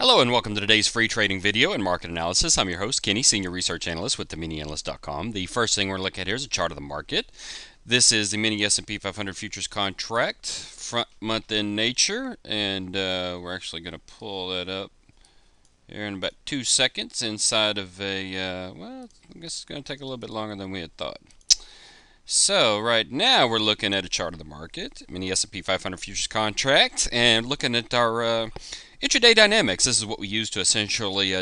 Hello and welcome to today's free trading video and market analysis. I'm your host, Kenny, Senior Research Analyst with the MiniAnalyst.com. The first thing we're looking at here is a chart of the market. This is the mini S&P 500 futures contract, front month in nature, and we're actually going to pull that up here in about 2 seconds inside of a, well, I guess it's going to take a little bit longer than we had thought. So right now we're looking at a chart of the market, mini S&P 500 futures contract, and looking at our intraday dynamics. This is what we use to essentially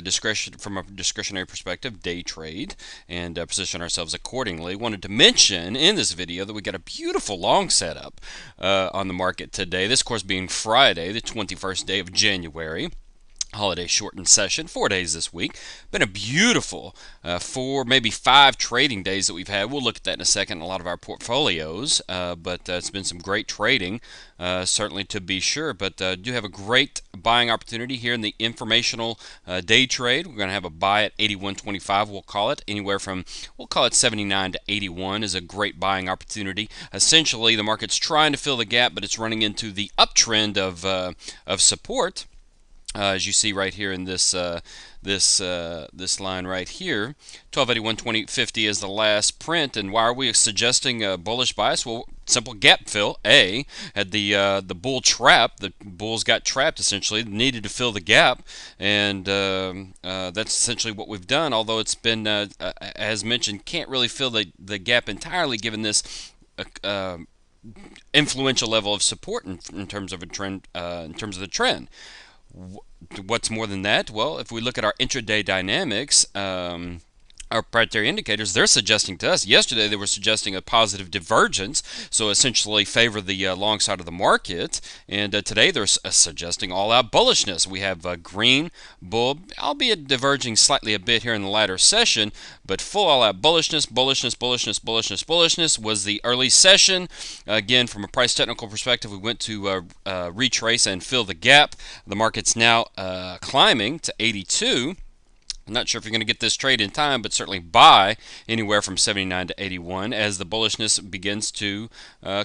from a discretionary perspective, day trade and position ourselves accordingly. Wanted to mention in this video that we got a beautiful long setup on the market today. This, of course, being Friday, the 21st day of January. Holiday shortened session, 4 days this week. Been a beautiful 4, maybe 5 trading days that we've had. We'll look at that in a second in a lot of our portfolios, but it's been some great trading, certainly to be sure. But do have a great buying opportunity here in the informational day trade. We're going to have a buy at 81.25. We'll call it anywhere from, we'll call it 79 to 81 is a great buying opportunity. Essentially, the market's trying to fill the gap, but it's running into the uptrend of support. As you see right here in this this line right here, 1281.20.50 is the last print. And why are we suggesting a bullish bias? Well, simple gap fill. Had the bull trap. The bulls got trapped essentially, needed to fill the gap, and that's essentially what we've done. Although it's been, as mentioned, can't really fill the gap entirely given this influential level of support in terms of a trend, in terms of the trend. What's more than that? Well, if we look at our intraday dynamics, our proprietary indicators, they're suggesting to us, yesterday they were suggesting a positive divergence, so essentially favor the long side of the market, and today they're suggesting all-out bullishness. We have green, bull, albeit diverging slightly a bit here in the latter session, but full all-out bullishness, bullishness, bullishness, bullishness, bullishness was the early session. Again, from a price technical perspective, we went to retrace and fill the gap. The market's now climbing to 82. I'm not sure if you're going to get this trade in time, but certainly buy anywhere from 79 to 81 as the bullishness begins to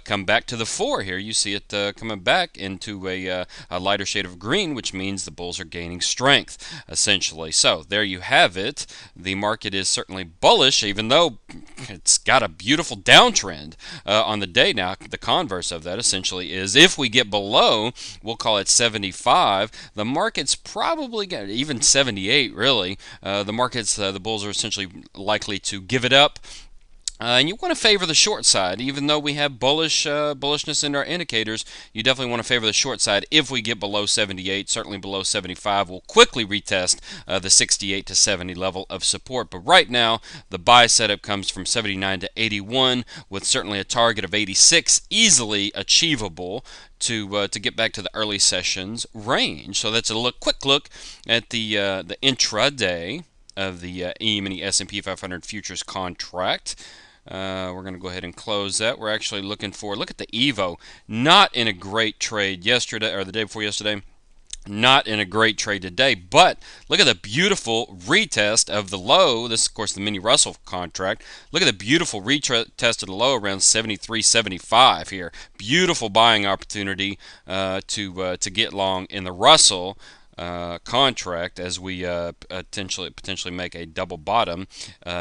come back to the fore here. You see it coming back into a lighter shade of green, which means the bulls are gaining strength, essentially. So there you have it. The market is certainly bullish, even though it's got a beautiful downtrend on the day. Now, the converse of that essentially is if we get below, we'll call it 75, the market's probably got even 78, really. The bulls are essentially likely to give it up. And you want to favor the short side, even though we have bullishness in our indicators. You definitely want to favor the short side. If we get below 78, certainly below 75, we'll quickly retest the 68 to 70 level of support. But right now, the buy setup comes from 79 to 81, with certainly a target of 86 easily achievable to get back to the early sessions range. So that's a quick look at the intraday of the E-mini S&P 500 futures contract. We're going to go ahead and close that. We're actually look at the EVO. Not in a great trade yesterday, or the day before yesterday. Not in a great trade today, but look at the beautiful retest of the low. This is, of course, the mini Russell contract. Look at the beautiful retest of the low around 73.75 here. Beautiful buying opportunity to get long in the Russell contract as we potentially make a double bottom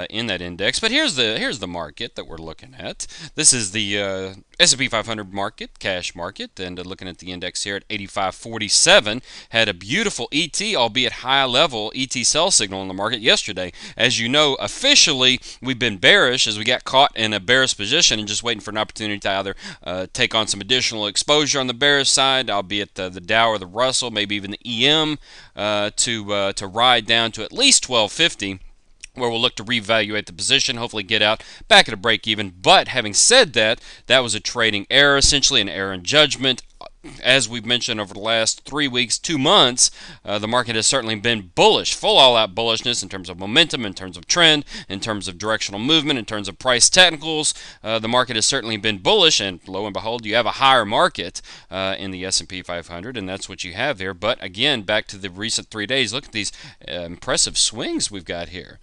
in that index. But here's the market that we're looking at. This is the S&P 500 market, cash market, and looking at the index here at 85.47, had a beautiful ET, albeit high level ET sell signal in the market yesterday. As you know, officially we've been bearish as we got caught in a bearish position and just waiting for an opportunity to either take on some additional exposure on the bearish side, albeit the Dow or the Russell, maybe even the EM, to ride down to at least 1250. Where we'll look to reevaluate the position, hopefully get out back at a break even. But having said that, that was a trading error, essentially an error in judgment. As we've mentioned over the last 3 weeks, 2 months, the market has certainly been bullish, full all-out bullishness in terms of momentum, in terms of trend, in terms of directional movement, in terms of price technicals. The market has certainly been bullish, and lo and behold, you have a higher market in the S&P 500, and that's what you have here. But again, back to the recent 3 days, look at these impressive swings we've got here.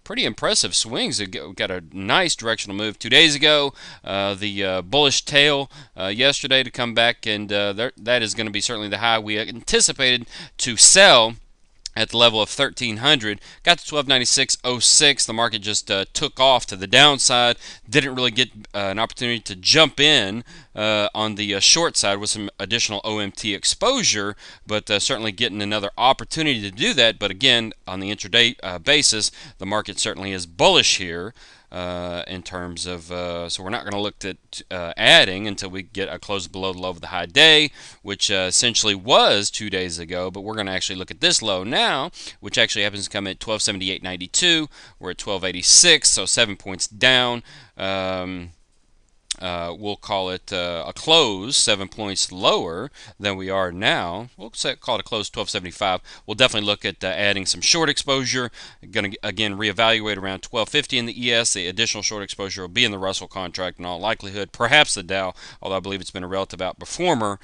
Pretty impressive swings. We've got a nice directional move 2 days ago. The bullish tail yesterday to come back, and that is going to be certainly the high we anticipated to sell at the level of 1300, got to 1296.06. The market just took off to the downside. Didn't really get an opportunity to jump in on the short side with some additional OMT exposure, but certainly getting another opportunity to do that. But again, on the intraday basis, the market certainly is bullish here. In terms of, so we're not going to look at adding until we get a close below the low of the high day, which essentially was 2 days ago. But we're going to actually look at this low now, which actually happens to come at 1278.92. We're at 1286, so 7 points down. We'll call it a close 7 points lower than we are now. We'll call it a close 1275. We'll definitely look at adding some short exposure. Going to again reevaluate around 1250 in the ES. The additional short exposure will be in the Russell contract in all likelihood. Perhaps the Dow, although I believe it's been a relative outperformer.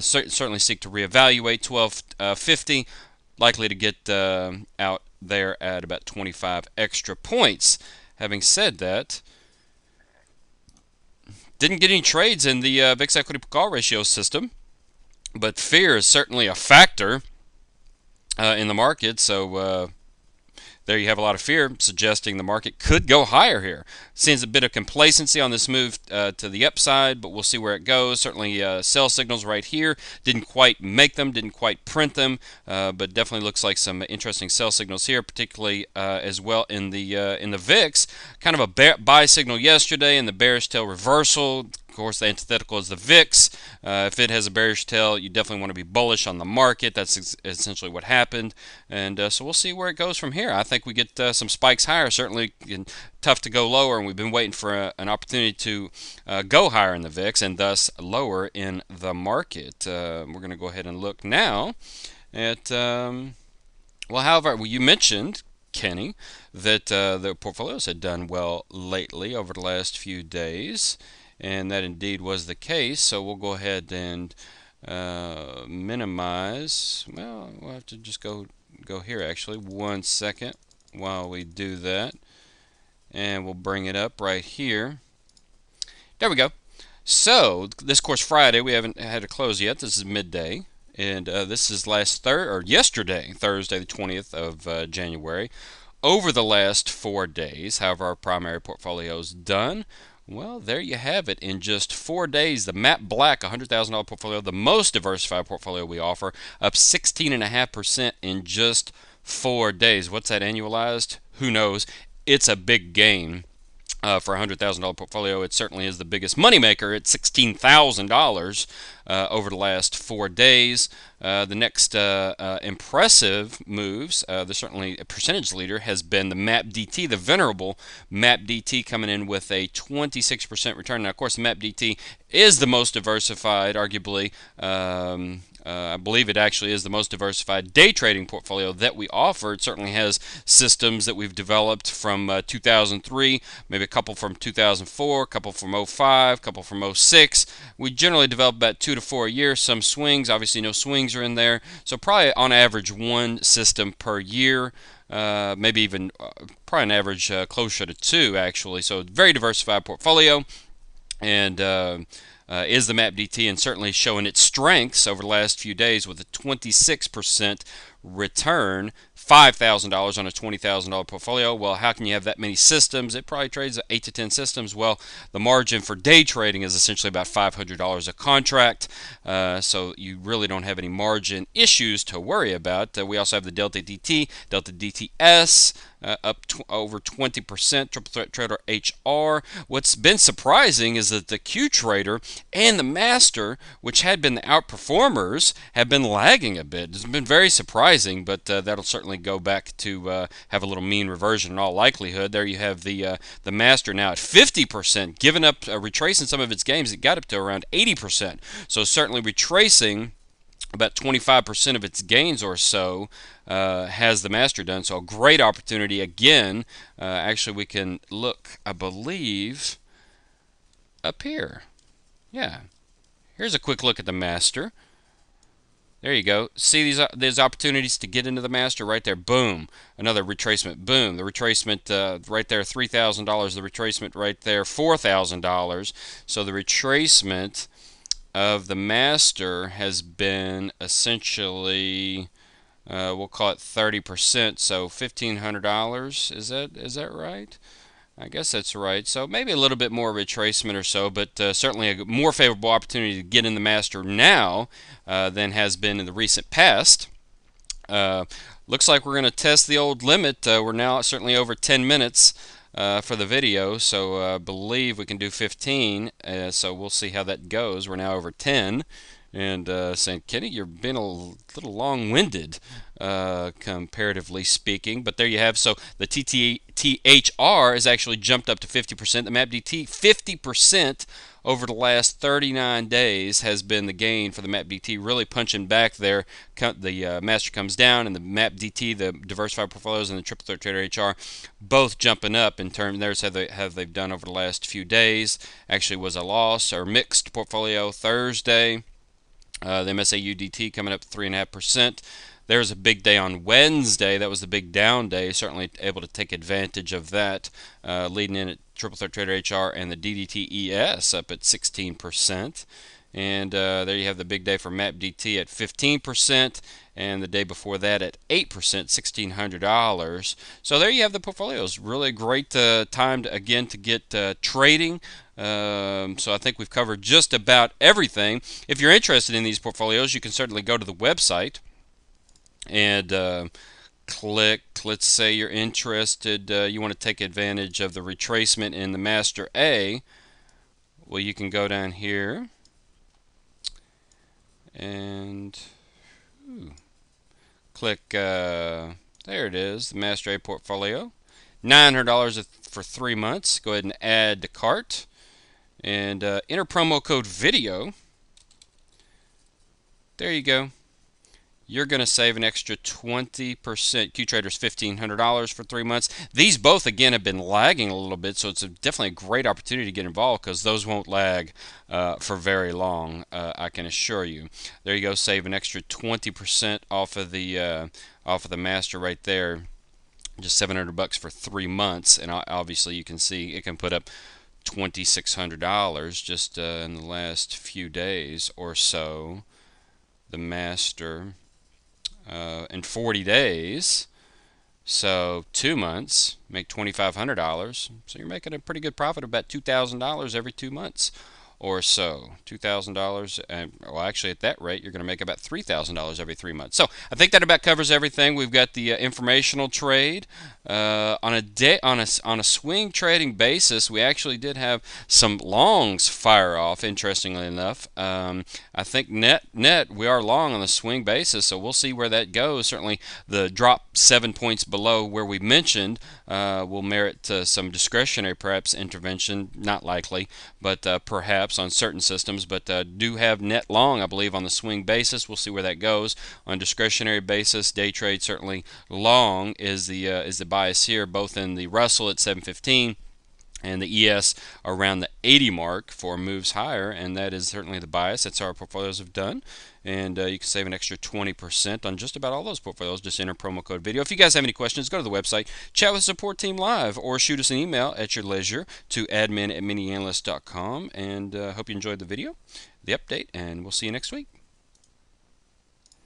Certainly seek to reevaluate 1250. Likely to get out there at about 25 extra points. Having said that, didn't get any trades in the VIX equity call ratio system, but fear is certainly a factor in the market. So there you have a lot of fear suggesting the market could go higher here. Seems a bit of complacency on this move to the upside, but we'll see where it goes. Certainly sell signals right here. Didn't quite make them, didn't quite print them, but definitely looks like some interesting sell signals here, particularly as well in the VIX. Kind of a buy signal yesterday in the bearish tail reversal. Of course, the antithetical is the VIX. If it has a bearish tail, you definitely want to be bullish on the market. That's essentially what happened. And so we'll see where it goes from here. I think we get some spikes higher. Certainly tough to go lower, and we've been waiting for an opportunity to go higher in the VIX and thus lower in the market. We're going to go ahead and look now at, however, you mentioned, Kenny, that the portfolios had done well lately over the last few days. And that indeed was the case. So we'll go ahead and minimize. Well, we'll have to just go here actually. 1 second while we do that. And we'll bring it up right here. There we go. So this course Friday, we haven't had a close yet. This is midday. And this is yesterday, Thursday the 20th of January. Over the last 4 days, however, our primary portfolio is done. Well, there you have it. In just 4 days, the Map Black $100,000 portfolio, the most diversified portfolio we offer, up 16.5% in just 4 days. What's that annualized? Who knows? It's a big gain. For a $100,000 portfolio, it certainly is the biggest moneymaker at $16,000 over the last 4 days. The next impressive moves, there's certainly a percentage leader, has been the MAPDT, the venerable MAPDT, coming in with a 26% return. Now, of course, the MAPDT is the most diversified, arguably. I believe it actually is the most diversified day trading portfolio that we offer. It certainly has systems that we've developed from 2003, maybe a couple from 2004, a couple from 05, a couple from 06. We generally develop about 2 to 4 a year. Some swings, obviously no swings are in there. So probably on average one system per year. Maybe even probably an average closer to 2 actually. So very diversified portfolio. And is the MAPDT, and certainly showing its strengths over the last few days with a 26% return, $5,000 on a $20,000 portfolio. Well, how can you have that many systems? It probably trades at 8 to 10 systems. Well, the margin for day trading is essentially about $500 a contract, so you really don't have any margin issues to worry about. We also have the Delta DT, Delta DTS, up over 20%, Triple Threat Trader HR. What's been surprising is that the Q Trader and the Master, which had been the outperformers, have been lagging a bit. It's been very surprising, but that'll certainly go back to have a little mean reversion in all likelihood. There you have the Master now at 50%, giving up, retracing some of its gains. It got up to around 80%. So certainly retracing about 25% of its gains or so has the Master done. So a great opportunity again. Actually, we can look, I believe, up here. Yeah. Here's a quick look at the Master. There you go. See these opportunities to get into the Master right there. Boom. Another retracement. Boom. The retracement right there, $3,000. The retracement right there, $4,000. So the retracement of the Master has been essentially We'll call it 30%, so $1,500. Is that right? I guess that's right. So maybe a little bit more retracement or so, but certainly a more favorable opportunity to get in the Master now than has been in the recent past. Uh, Looks like we're going to test the old limit. We're now certainly over 10 minutes for the video, so I believe we can do 15. So we'll see how that goes. We're now over 10. And saying, Kenny, you're being a little long-winded, comparatively speaking. But there you have. So the THR has actually jumped up to 50%. The MAPDT 50% over the last 39 days has been the gain for the MAPDT, really punching back there. The Master comes down, and the MAPDT, the diversified portfolios, and the triple threat trader HR, both jumping up in terms. There's how they've done over the last few days. Actually, was a loss or mixed portfolio Thursday. The MSAUDT coming up 3.5%. There's a big day on Wednesday. That was the big down day. Certainly able to take advantage of that. Leading in at Triple Threat Trader HR and the DDTES up at 16%. And there you have the big day for MAPDT at 15%. And the day before that at 8%, $1,600. So there you have the portfolios. Really a great time to get trading. So I think we've covered just about everything. If you're interested in these portfolios, you can certainly go to the website and click. Let's say you're interested, you want to take advantage of the retracement in the Master A. Well, you can go down here and click, there it is, the Master A portfolio. $900 for 3 months. Go ahead and add to cart and enter promo code video. There you go. You're going to save an extra 20%. QTrader's $1,500 for 3 months. These both, again, have been lagging a little bit, so it's definitely a great opportunity to get involved because those won't lag for very long, I can assure you. There you go. Save an extra 20% off of the Master right there. Just $700 for 3 months, and obviously you can see it can put up $2,600 just in the last few days or so. The Master in 40 days, so 2 months, make $2,500. So you're making a pretty good profit of about $2,000 every 2 months or so. $2,000, and well, actually at that rate, you're going to make about $3,000 every 3 months. So I think that about covers everything. We've got the informational trade on a swing trading basis. We actually did have some longs fire off. Interestingly enough, I think net we are long on the swing basis, so we'll see where that goes. Certainly, the drop 7 points below where we mentioned will merit some discretionary perhaps intervention. Not likely, but perhaps on certain systems, but do have net long, I believe, on the swing basis. We'll see where that goes. On discretionary basis, day trade certainly long is the bias here, both in the Russell at 715 and the ES around the 80 mark for moves higher, and that is certainly the bias. That's how our portfolios have done, and you can save an extra 20% on just about all those portfolios. Just enter promo code video. If you guys have any questions, go to the website, chat with the support team live, or shoot us an email at your leisure to admin@MiniAnalyst.com, and hope you enjoyed the video, the update, and we'll see you next week.